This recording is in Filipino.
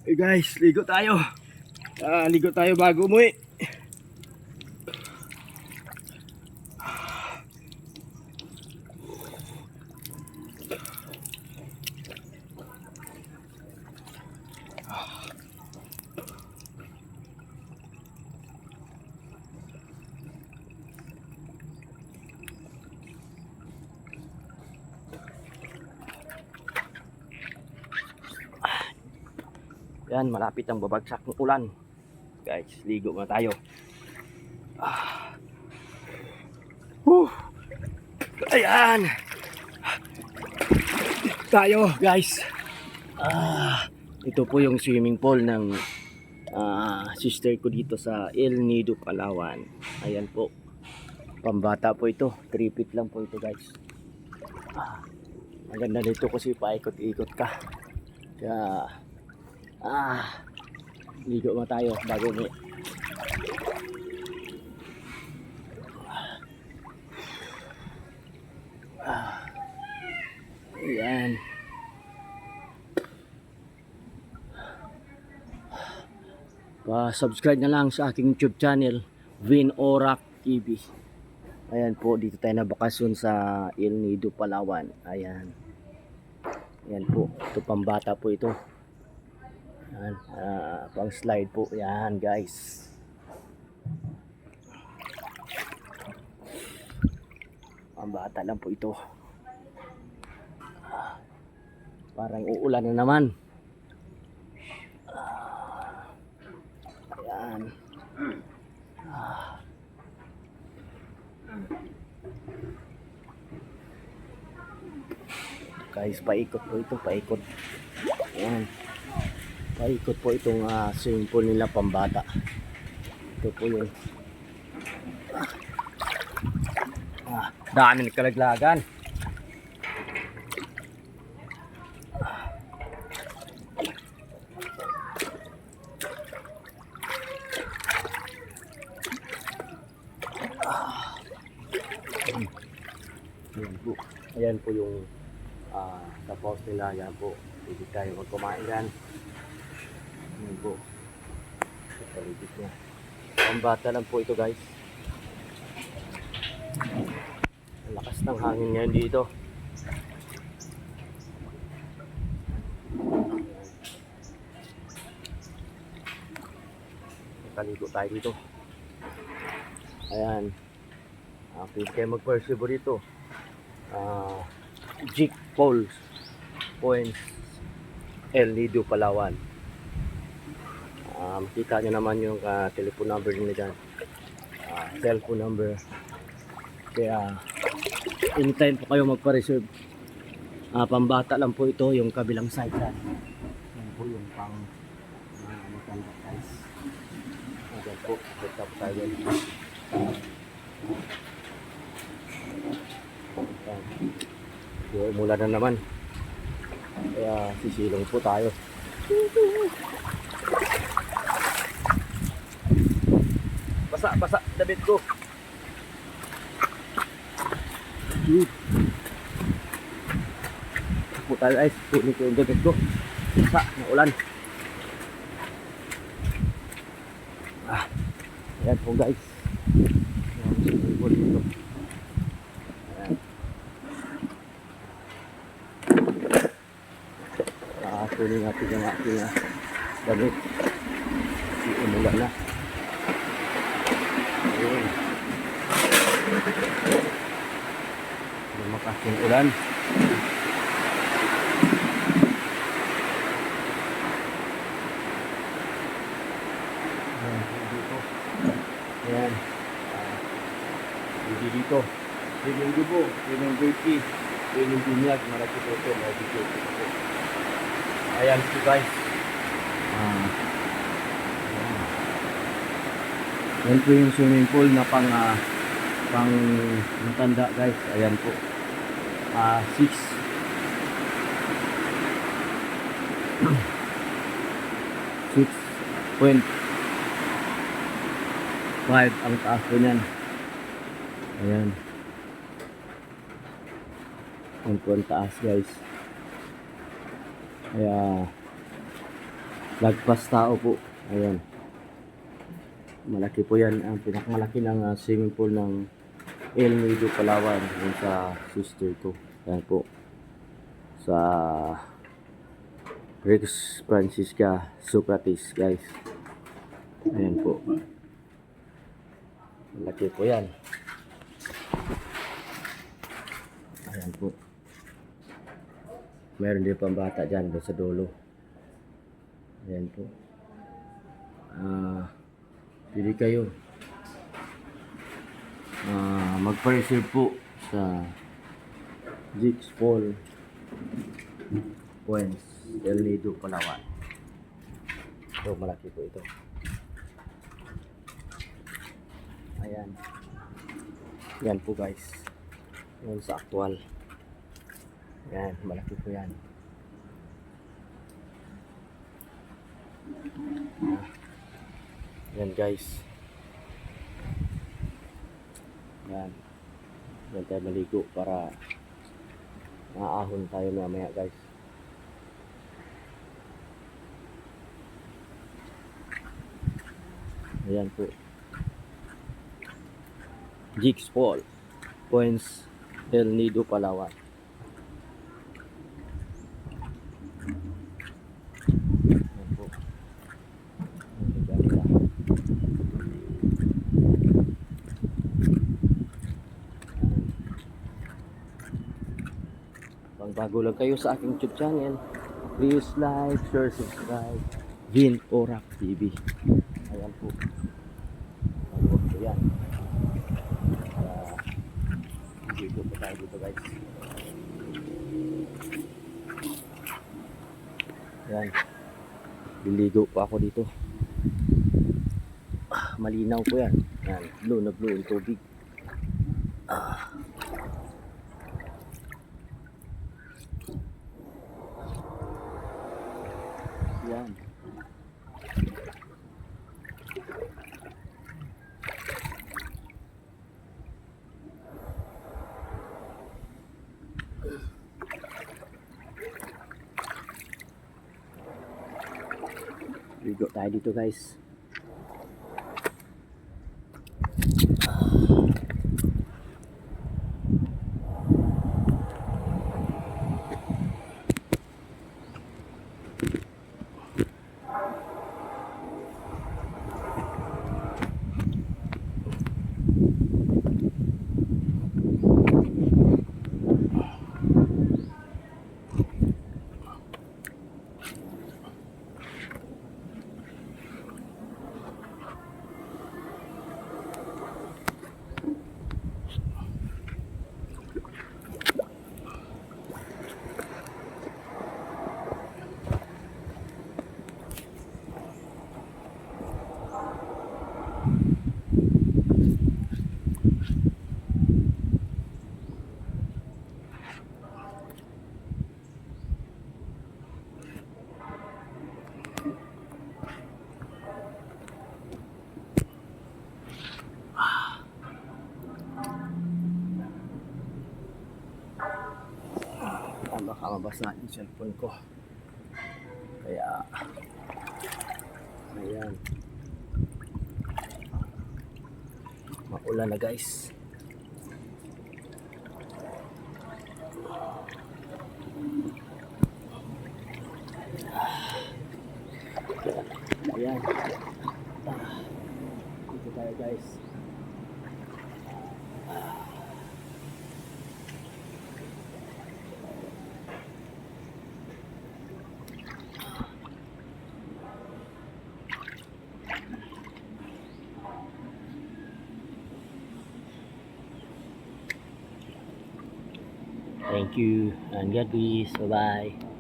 Hey guys, ligo tayo. Ligo tayo bago umuwi. Yan, malapit ang babagsak ng ulan. Guys, ligo na tayo. Ayan. Tayo, guys. Ito po yung swimming pool ng sister ko dito sa El Nido, Palawan. Ayan po. Pambata po ito. 3 feet lang po ito, guys. Maganda dito kasi paikot-ikot ka. Kaya ligo na tayo bago mo. Ayan. Pa-subscribe na lang sa aking YouTube channel, Vin Orac TV. Ayan po, dito tayo na bakasyon sa El Nido, Palawan. Ayan. Ayan po, ito pambata po ito. Ayan, pang slide po. Ayan guys. Pambata lang po ito. Parang uulan na naman. Ayan. Guys, paikot po ito, paikot. Ayan. Paikot po itong swimming pool nila pambata. Ito po yun. Dami ng kalaglagan. Ayan po yung tapos nila. Ayan po, pwede tayo magkumain yan. Ayan po, sa paligid niya. Pambata lang po ito guys. Ang lakas ng hangin ngayon dito. Nakaligo tayo dito. Ayan, pwede kayo mag-persibo dito. Jig Falls Points, El Nido, Palawan. Makita nyo naman yung telephone number nila dyan, cellphone number. Kaya anytime po kayo magpa-reserve. Pambata lang po ito, yung kabilang side dyan. Yan po yung pang matanda guys. Ayan po, set up tayo. Mula na naman, kaya sisilong po tayo. Basa damit ko. Po tayo guys, kunin ko yung damit ko. Basa na ulan. Ayan po guys. Ayan po dito. Kunin natin yung aking damit. Umula na. Ayun. Lumakas yung ulan. Ayan, dito. Ayan. Dito. Piling Gubo, Piling Gulpi, Piling Binyag, Malaki Toto, Malaki Toto. Ayan po guys. Yan po yung swimming pool na pang matanda guys. Ayan po. 6.5 ang taas po niyan. Ayan. Yan po ang taas guys. Kaya Lagpas tao po. Ayan. Malaki po yan. Ang pinakamalaki ng swimming pool ng El Nido, Palawan. Yung sa sister ko. Ayan po. Sa Rex Francisca Socrates, guys. Ayan po. Malaki po yan. Ayan po. Meron din pang bata dyan sa dulo. Ayan po. Pili kayo. Magpa-reserve po sa Jigs Fall Points, El Nido, Palawan. Ito, malaki po ito. Ayan. Yan po guys. Yan sa actual. Yan, malaki po yan. Yan guys. Yan. Yan tayo maligo para maahon tayo mamaya guys. Ayan po. Jigs Fall Points, El Nido, Palawan. Ayan po. Ang ganda. Pang bago lang kayo sa aking YouTube channel, please like, share, subscribe. Vin Orak TV. Ayan po. Pagod po yan. Dito po tayo dito guys. Ayan. Liligo po ako dito. Malinaw po yan. Ayan. Blue na blue yung tubig. Ayan. Ligo tayo dito guys. Baka mabasa yung cellphone ko. Kaya ayan. Maulan na guys. Ayan. Dito tayo guys. Thank you and God bless. Bye bye.